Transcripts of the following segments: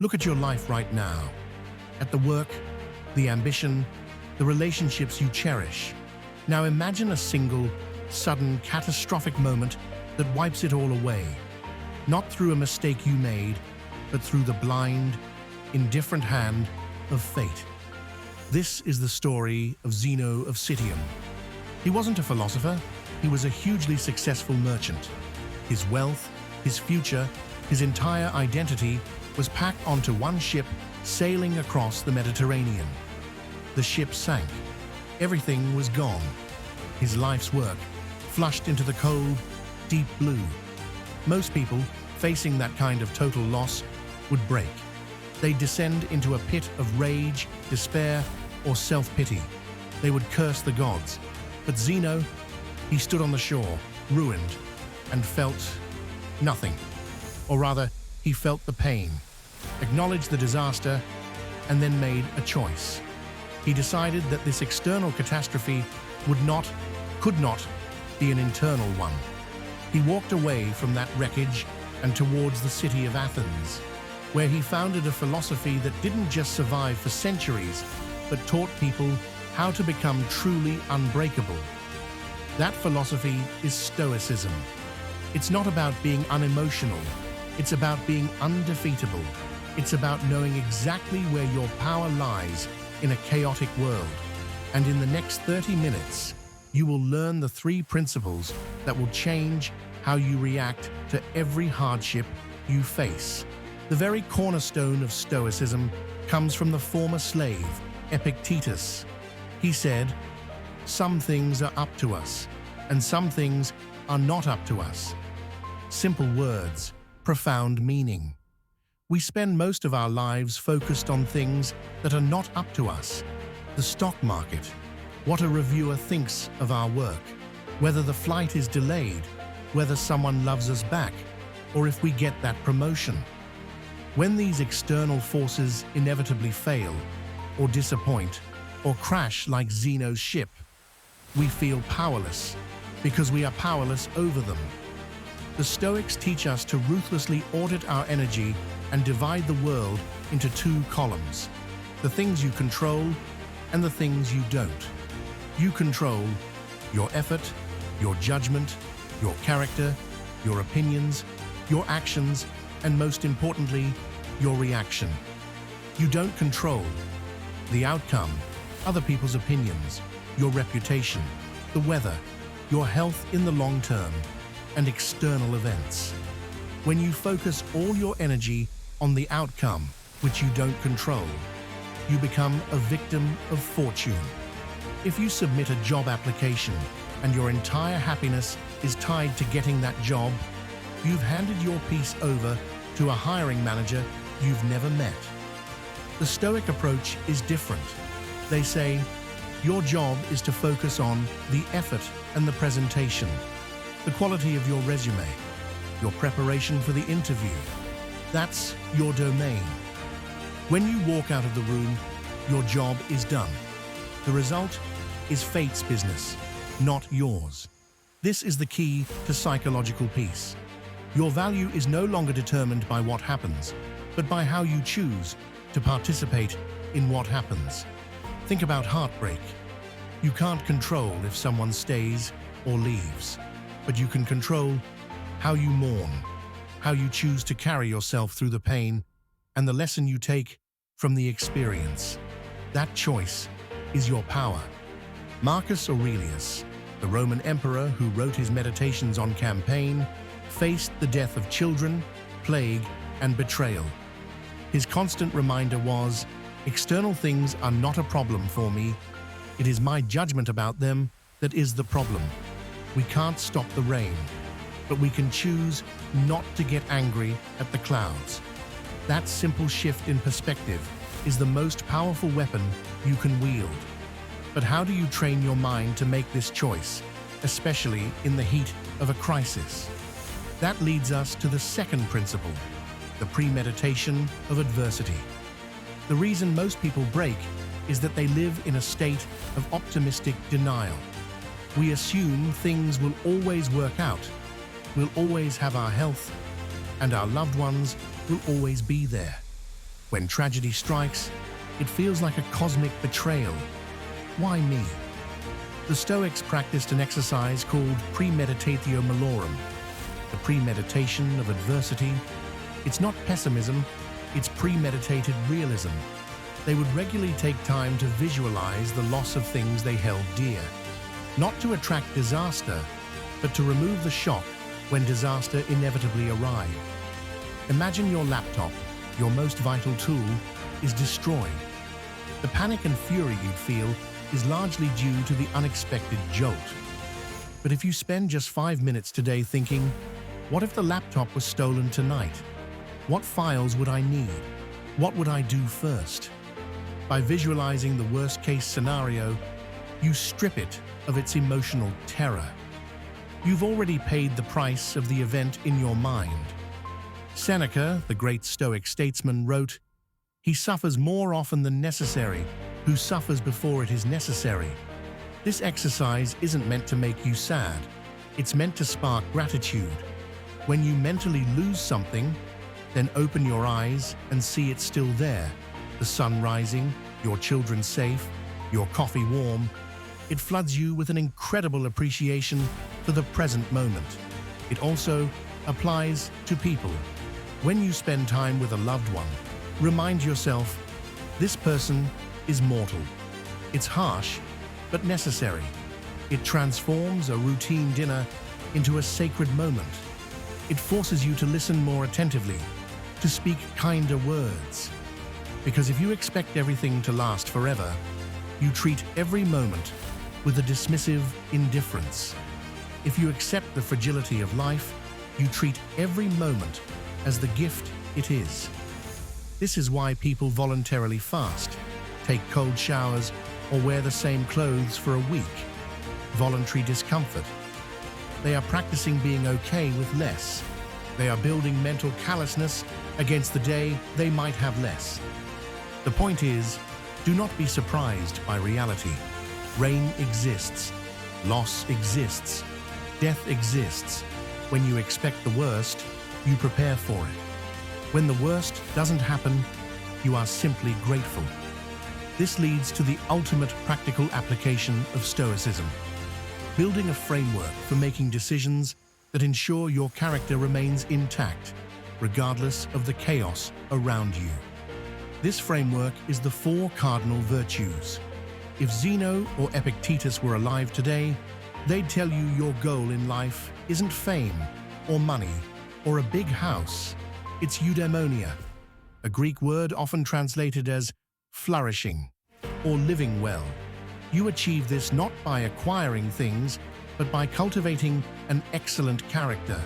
Look at your life right now. At the work, the ambition, the relationships you cherish. Now imagine a single, sudden, catastrophic moment that wipes it all away. Not through a mistake you made, but through the blind, indifferent hand of fate. This is the story of Zeno of Citium. He wasn't a philosopher, he was a hugely successful merchant. His wealth, his future, his entire identity was packed onto one ship sailing across the Mediterranean. The ship sank. Everything was gone. His life's work flushed into the cold, deep blue. Most people, facing that kind of total loss, would break. They'd descend into a pit of rage, despair, or self-pity. They would curse the gods. But Zeno, he stood on the shore, ruined, and felt nothing. Or rather, he felt the pain, acknowledged the disaster, and then made a choice. He decided that this external catastrophe could not be an internal one. He walked away from that wreckage and towards the city of Athens, where he founded a philosophy that didn't just survive for centuries, but taught people how to become truly unbreakable. That philosophy is Stoicism. It's not about being unemotional. It's about being undefeatable. It's about knowing exactly where your power lies in a chaotic world. And in the next 30 minutes, you will learn the 3 principles that will change how you react to every hardship you face. The very cornerstone of Stoicism comes from the former slave, Epictetus. He said, "Some things are up to us, and some things are not up to us." Simple words, profound meaning. We spend most of our lives focused on things that are not up to us. The stock market, what a reviewer thinks of our work, whether the flight is delayed, whether someone loves us back, or if we get that promotion. When these external forces inevitably fail, or disappoint, or crash like Zeno's ship, we feel powerless because we are powerless over them. The Stoics teach us to ruthlessly audit our energy and divide the world into 2 columns: the things you control and the things you don't. You control your effort, your judgment, your character, your opinions, your actions, and most importantly, your reaction. You don't control the outcome, other people's opinions, your reputation, the weather, your health in the long term, and external events. When you focus all your energy on the outcome, which you don't control, you become a victim of fortune. If you submit a job application and your entire happiness is tied to getting that job, you've handed your piece over to a hiring manager you've never met. The Stoic approach is different. They say, your job is to focus on the effort and the presentation, the quality of your resume, your preparation for the interview. That's your domain. When you walk out of the room, your job is done. The result is fate's business, not yours. This is the key to psychological peace. Your value is no longer determined by what happens, but by how you choose to participate in what happens. Think about heartbreak. You can't control if someone stays or leaves, but you can control how you mourn, how you choose to carry yourself through the pain, and the lesson you take from the experience. That choice is your power. Marcus Aurelius, the Roman emperor who wrote his Meditations on campaign, faced the death of children, plague, and betrayal. His constant reminder was, external things are not a problem for me. It is my judgment about them that is the problem. We can't stop the rain, but we can choose not to get angry at the clouds. That simple shift in perspective is the most powerful weapon you can wield. But how do you train your mind to make this choice, especially in the heat of a crisis? That leads us to the second principle, the premeditation of adversity. The reason most people break is that they live in a state of optimistic denial. We assume things will always work out, we'll always have our health, and our loved ones will always be there. When tragedy strikes, it feels like a cosmic betrayal. Why me? The Stoics practiced an exercise called premeditatio malorum, the premeditation of adversity. It's not pessimism, it's premeditated realism. They would regularly take time to visualize the loss of things they held dear, not to attract disaster, but to remove the shock when disaster inevitably arrived. Imagine your laptop, your most vital tool, is destroyed. The panic and fury you'd feel is largely due to the unexpected jolt. But if you spend just 5 minutes today thinking, what if the laptop was stolen tonight? What files would I need? What would I do first? By visualizing the worst-case scenario, you strip it of its emotional terror. You've already paid the price of the event in your mind. Seneca, the great Stoic statesman, wrote, "He suffers more often than necessary, who suffers before it is necessary." This exercise isn't meant to make you sad. It's meant to spark gratitude. When you mentally lose something, then open your eyes and see it's still there. The sun rising, your children safe, your coffee warm. It floods you with an incredible appreciation for the present moment. It also applies to people. When you spend time with a loved one, remind yourself, this person is mortal. It's harsh, but necessary. It transforms a routine dinner into a sacred moment. It forces you to listen more attentively, to speak kinder words. Because if you expect everything to last forever, you treat every moment with a dismissive indifference. If you accept the fragility of life, you treat every moment as the gift it is. This is why people voluntarily fast, take cold showers, or wear the same clothes for a week. Voluntary discomfort. They are practicing being okay with less. They are building mental callousness against the day they might have less. The point is, do not be surprised by reality. Rain exists. Loss exists. Death exists. When you expect the worst, you prepare for it. When the worst doesn't happen, you are simply grateful. This leads to the ultimate practical application of Stoicism. Building a framework for making decisions that ensure your character remains intact, regardless of the chaos around you. This framework is the Four Cardinal Virtues. If Zeno or Epictetus were alive today, they'd tell you your goal in life isn't fame or money or a big house. It's eudaimonia, a Greek word often translated as flourishing or living well. You achieve this not by acquiring things, but by cultivating an excellent character.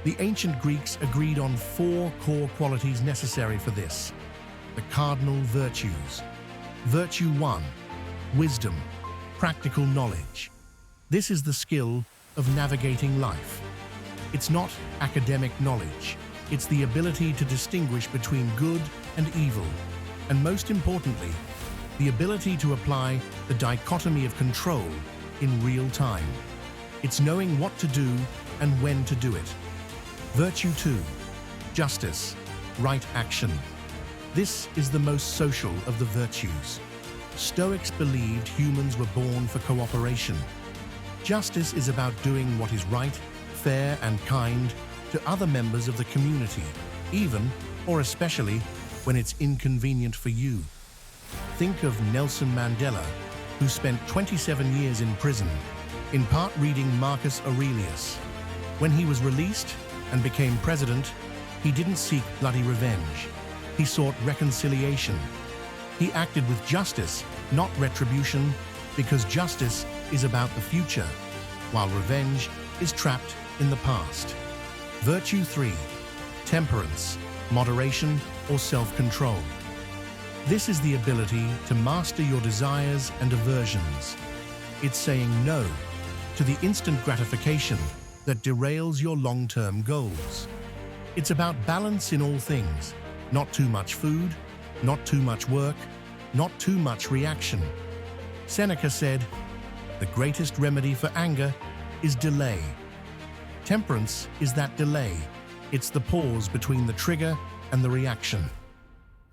The ancient Greeks agreed on 4 core qualities necessary for this. The cardinal virtues. Virtue 1, wisdom, practical knowledge. This is the skill of navigating life. It's not academic knowledge. It's the ability to distinguish between good and evil. And most importantly, the ability to apply the dichotomy of control in real time. It's knowing what to do and when to do it. Virtue 2, justice, right action. This is the most social of the virtues. Stoics believed humans were born for cooperation. Justice is about doing what is right, fair, and kind to other members of the community, even, or especially, when it's inconvenient for you. Think of Nelson Mandela, who spent 27 years in prison, in part reading Marcus Aurelius. When he was released and became president, he didn't seek bloody revenge. He sought reconciliation. He acted with justice, not retribution, because justice is about the future, while revenge is trapped in the past. Virtue 3, temperance, moderation, or self-control. This is the ability to master your desires and aversions. It's saying no to the instant gratification that derails your long-term goals. It's about balance in all things, not too much food, not too much work, not too much reaction. Seneca said, "The greatest remedy for anger is delay." Temperance is that delay. It's the pause between the trigger and the reaction,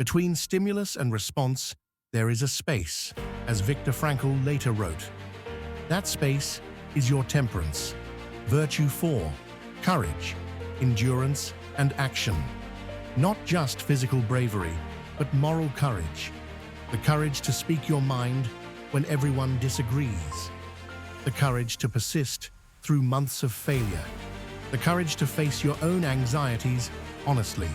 Between stimulus and response, there is a space, as Viktor Frankl later wrote. That space is your temperance. Virtue 4, courage, endurance, and action. Not just physical bravery, but moral courage. The courage to speak your mind when everyone disagrees. The courage to persist through months of failure. The courage to face your own anxieties honestly.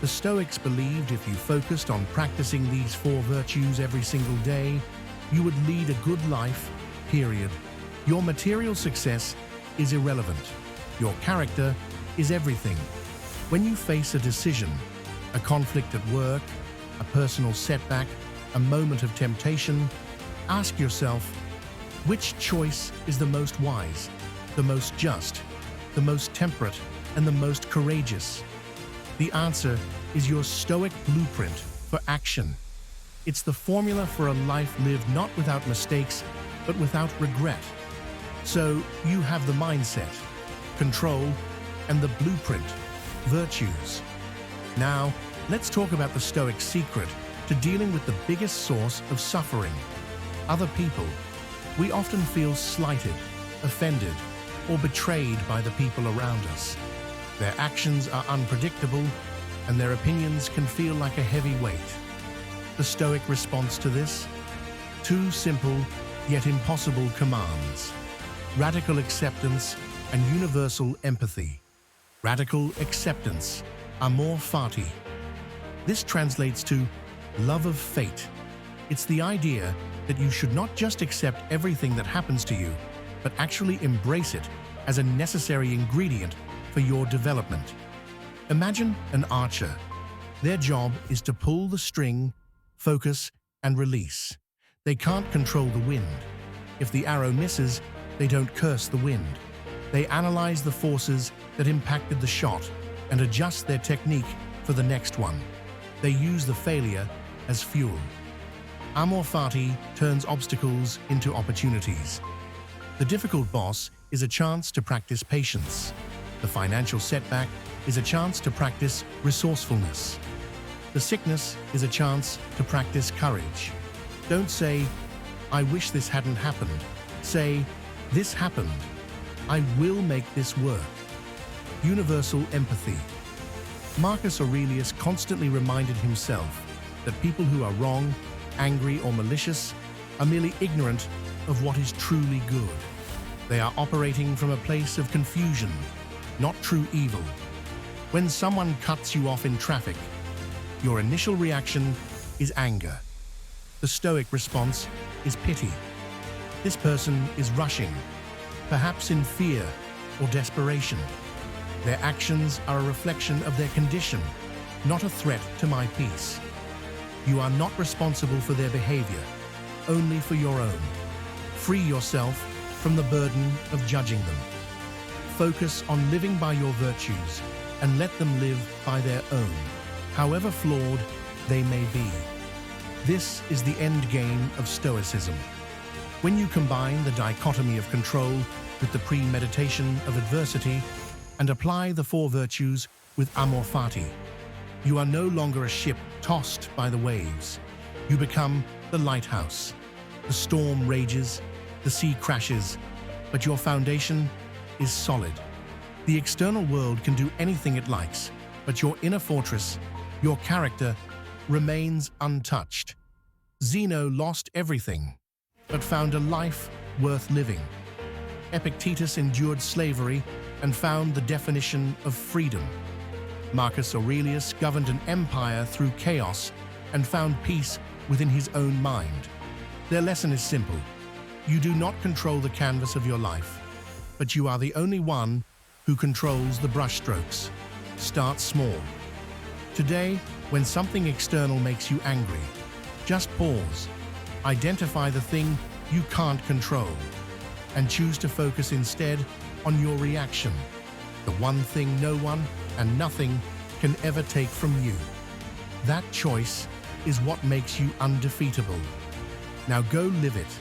The Stoics believed if you focused on practicing these 4 virtues every single day, you would lead a good life, period. Your material success is irrelevant. Your character is everything. When you face a decision, a conflict at work, a personal setback, a moment of temptation, ask yourself, which choice is the most wise, the most just, the most temperate, and the most courageous? The answer is your Stoic blueprint for action. It's the formula for a life lived not without mistakes, but without regret. So you have the mindset, control, and the blueprint, virtues. Now, let's talk about the Stoic secret to dealing with the biggest source of suffering, other people. We often feel slighted, offended, or betrayed by the people around us. Their actions are unpredictable, and their opinions can feel like a heavy weight. The Stoic response to this? 2 simple, yet impossible commands: radical acceptance and universal empathy. Radical acceptance, amor fati. This translates to love of fate. It's the idea that you should not just accept everything that happens to you, but actually embrace it as a necessary ingredient for your development. Imagine an archer. Their job is to pull the string, focus, and release. They can't control the wind. If the arrow misses, they don't curse the wind. They analyze the forces that impacted the shot and adjust their technique for the next one. They use the failure as fuel. Amor fati turns obstacles into opportunities. The difficult boss is a chance to practice patience. The financial setback is a chance to practice resourcefulness. The sickness is a chance to practice courage. Don't say, "I wish this hadn't happened." Say, "This happened. I will make this work." Universal empathy. Marcus Aurelius constantly reminded himself that people who are wrong, angry, or malicious are merely ignorant of what is truly good. They are operating from a place of confusion, not true evil. When someone cuts you off in traffic, your initial reaction is anger. The Stoic response is pity. This person is rushing, perhaps in fear or desperation. Their actions are a reflection of their condition, not a threat to my peace. You are not responsible for their behavior, only for your own. Free yourself from the burden of judging them. Focus on living by your virtues and let them live by their own, however flawed they may be. This is the end game of Stoicism. When you combine the dichotomy of control with the premeditation of adversity and apply the 4 virtues with amor fati, you are no longer a ship tossed by the waves. You become the lighthouse. The storm rages, the sea crashes, but your foundation is solid. The external world can do anything it likes, but your inner fortress, your character, remains untouched. Zeno lost everything, but found a life worth living. Epictetus endured slavery and found the definition of freedom. Marcus Aurelius governed an empire through chaos and found peace within his own mind. Their lesson is simple. You do not control the canvas of your life, but you are the only one who controls the brushstrokes. Start small. Today, when something external makes you angry, just pause. Identify the thing you can't control and choose to focus instead on your reaction, the one thing no one and nothing can ever take from you. That choice is what makes you undefeatable. Now go live it.